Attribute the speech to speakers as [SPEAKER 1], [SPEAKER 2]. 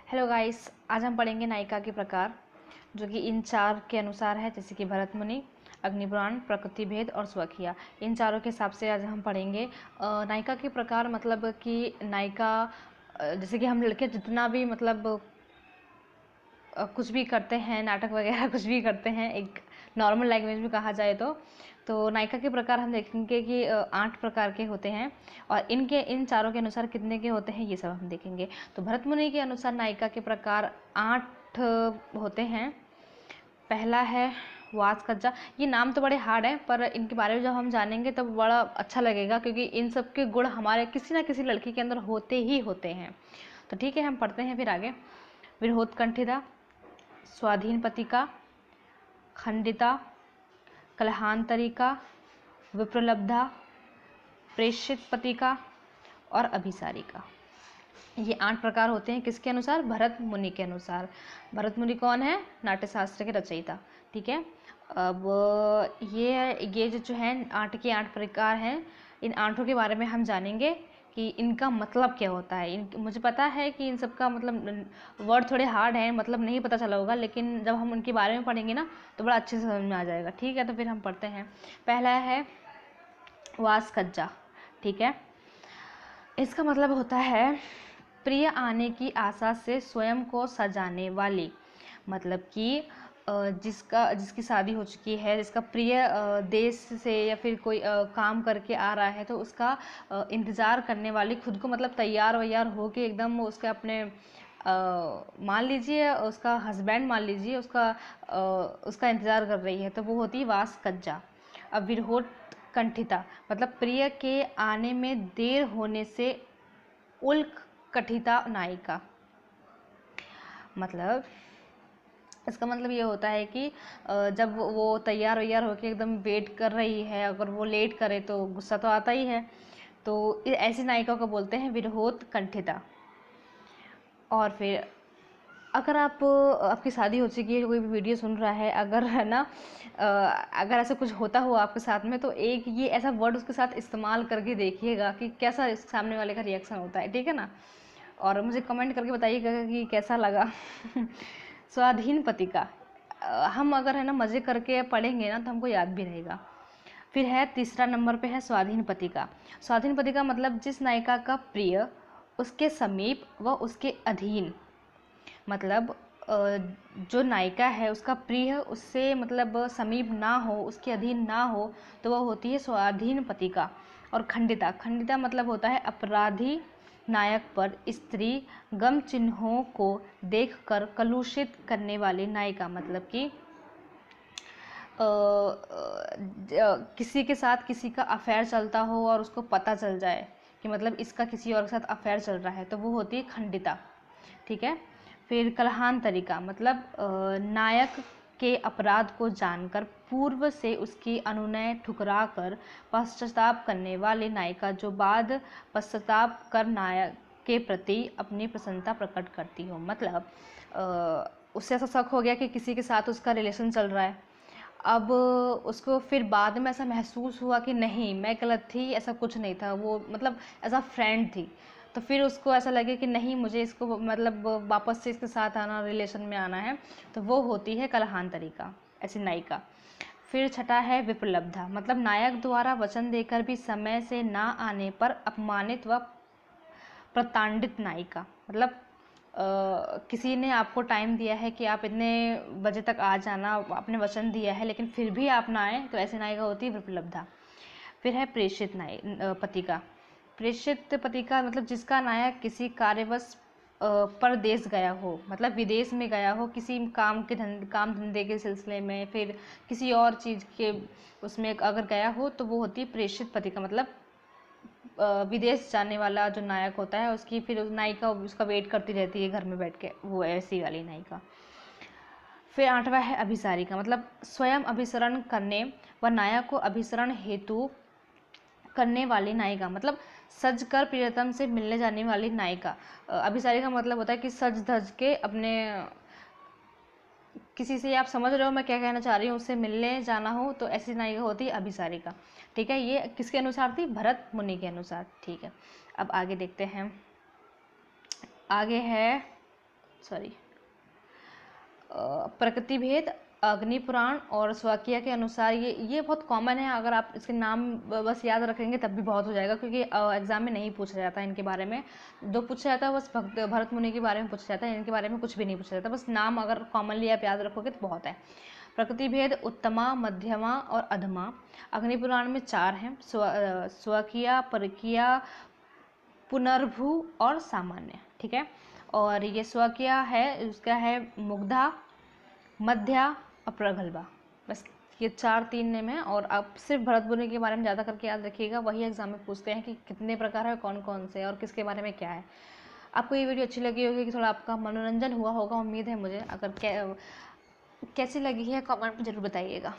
[SPEAKER 1] Hello guys, आज हम पढ़ेंगे नायिका के प्रकार जो कि इन चार के अनुसार है, जैसे कि भरत मुनि, अग्निपुराण, प्रकृति भेद और स्वकीय। इन चारों के हिसाब से आज हम पढ़ेंगे नायिका के प्रकार। मतलब कि नायिका जैसे कि हम लड़के जितना भी मतलब कुछ भी करते हैं, नाटक वगैरह कुछ भी करते हैं, एक नॉर्मल लैंग्वेज में कहा जाए तो नायिका के प्रकार हम देखेंगे कि 8 प्रकार के होते हैं और इन चारों के अनुसार कितने के होते हैं ये सब हम देखेंगे। तो भरत मुनि के अनुसार नायिका के प्रकार 8 होते हैं। पहला है वास कज्जा। ये नाम तो बड़े हार्ड हैं, पर इनके बारे में जब हम जानेंगे तब बड़ा अच्छा लगेगा, क्योंकि इन सब के गुण हमारे किसी ना किसी लड़की के अंदर होते ही होते हैं। तो ठीक है, हम पढ़ते हैं फिर आगे। विरहोत्कंठिता, स्वाधीन पतिका, खंडिता, कलहांतरिका, विप्रलब्धा, प्रेषित पतिका और अभिसारिका। ये 8 प्रकार होते हैं किसके अनुसार? भरत मुनि के अनुसार। भरत मुनि कौन है? नाट्यशास्त्र के रचयिता। ठीक है, अब ये जो है 8 के 8 प्रकार हैं। इन 8 के बारे में हम जानेंगे कि इनका मतलब क्या होता है। मुझे पता है कि इन सब का मतलब वर्ड थोड़े हार्ड हैं, मतलब नहीं पता चला होगा, लेकिन जब हम उनके बारे में पढ़ेंगे ना तो बड़ा अच्छे से समझ में आ जाएगा। ठीक है, तो फिर हम पढ़ते हैं। पहला है वास कज्जा। ठीक है, इसका मतलब होता है प्रिय आने की आशा से स्वयं को सजाने वाली। मतलब कि जिसकी शादी हो चुकी है, जिसका प्रिय देश से या फिर कोई काम करके आ रहा है, तो उसका इंतज़ार करने वाली, खुद को मतलब तैयार वैयार हो के एकदम उसके अपने मान लीजिए उसका हस्बैंड, मान लीजिए उसका इंतज़ार कर रही है, तो वो होती है वास कज्जा। अब विरहोत्कंठिता मतलब प्रिय के आने में देर होने से उल्कंठिता नायिका। मतलब इसका मतलब ये होता है कि जब वो तैयार वैयार होकर एकदम वेट कर रही है, अगर वो लेट करे तो गुस्सा तो आता ही है, तो ऐसी नायिका को बोलते हैं विरहोत्कंठिता। और फिर अगर आपकी शादी हो चुकी है, कोई भी वीडियो सुन रहा है, अगर है ना अगर ऐसा कुछ होता हो आपके साथ में, तो एक ये ऐसा वर्ड उसके साथ इस्तेमाल करके देखिएगा कि कैसा सामने वाले का रिएक्शन होता है। ठीक है ना, और मुझे कमेंट करके बताइएगा कि कैसा लगा। स्वाधीन पतिका, हम अगर है ना मज़े करके पढ़ेंगे ना तो हमको याद भी रहेगा। फिर है तीसरा नंबर पे है स्वाधीन पतिका। स्वाधीन पतिका मतलब जिस नायिका का प्रिय उसके समीप व उसके अधीन, मतलब जो नायिका है उसका प्रिय उससे मतलब समीप ना हो, उसके अधीन ना हो, तो वह होती है स्वाधीन पतिका। और खंडिता, खंडिता मतलब होता है अपराधी नायक पर स्त्री गम चिन्हों को देखकर कलुषित करने वाली नायिका। मतलब कि किसी के साथ किसी का अफेयर चलता हो और उसको पता चल जाए कि मतलब इसका किसी और के साथ अफेयर चल रहा है, तो वो होती है खंडिता। ठीक है, फिर कलहांतरिका मतलब नायक के अपराध को जानकर पूर्व से उसकी अनुनय ठुकरा कर पश्चाताप करने वाली नायिका, जो बाद पश्चाताप कर नायक के प्रति अपनी प्रसन्नता प्रकट करती हो। मतलब उससे ऐसा शक हो गया कि किसी के साथ उसका रिलेशन चल रहा है, अब उसको फिर बाद में ऐसा महसूस हुआ कि नहीं, मैं गलत थी, ऐसा कुछ नहीं था, वो मतलब एज अ फ्रेंड थी। तो फिर उसको ऐसा लगे कि नहीं, मुझे इसको मतलब वापस से इसके साथ आना, रिलेशन में आना है, तो वो होती है कलहांतरिका, ऐसी नायिका। फिर छठा है विप्रलब्धा मतलब नायक द्वारा वचन देकर भी समय से ना आने पर अपमानित व प्रताड़ित नायिका। मतलब किसी ने आपको टाइम दिया है कि आप इतने बजे तक आ जाना, आपने वचन दिया है, लेकिन फिर भी आप ना आए, तो ऐसी नायिका होती है विप्रलब्धा। फिर है प्रेषित पतिका। प्रेषित पतिका मतलब जिसका नायक किसी कार्यवश परदेश गया हो, मतलब विदेश में गया हो, किसी काम धंधे के सिलसिले में, फिर किसी और चीज़ के उसमें अगर गया हो, तो वो होती है प्रेषित पतिका। मतलब विदेश जाने वाला जो नायक होता है, उसकी फिर नायिका उसका वेट करती रहती है घर में बैठ के, वो ऐसी वाली नायिका। फिर आठवां है अभिसारिका मतलब स्वयं अभिसरण करने व नायक को अभिसरण हेतु करने वाली नायिका। मतलब सज कर प्रियतम से मिलने जाने वाली नायिका। अभिसारिका का मतलब होता है कि सज धज के अपने किसी से, आप समझ रहे हो मैं क्या कहना चाह रही हूँ, उससे मिलने जाना हो, तो ऐसी नायिका होती है अभिसारिका। ठीक है, ये किसके अनुसार थी? भरत मुनि के अनुसार। ठीक है, अब आगे देखते हैं। आगे है सॉरी प्रकृति भेद, अग्नि पुराण और स्वाकिया के अनुसार ये बहुत कॉमन है। अगर आप इसके नाम बस याद रखेंगे तब भी बहुत हो जाएगा, क्योंकि एग्जाम में नहीं पूछा जाता है इनके बारे में। जो पूछा जाता है बस भरत मुनि के बारे में पूछा जाता है, इनके बारे में कुछ भी नहीं पूछा जाता। बस नाम अगर कॉमनली आप याद रखोगे तो बहुत है। प्रकृति भेद उत्तमा, मध्यमा और अधमा। अग्निपुराण में 4 हैं, स्वकीया, परकीया, पुनर्भू और सामान्य। ठीक है, और ये स्वकीया है, उसका है मुग्धा, मध्या और प्रगल्भा। बस ये 3 नेम हैं। और आप सिर्फ भरत मुनि के बारे में ज़्यादा करके याद रखिएगा, वही एग्जाम में पूछते हैं कि कितने प्रकार है, कौन कौन से और किसके बारे में क्या है। आपको ये वीडियो अच्छी लगी होगी, कि थोड़ा आपका मनोरंजन हुआ होगा, उम्मीद है मुझे। अगर कैसी लगी है कमेंट में ज़रूर बताइएगा।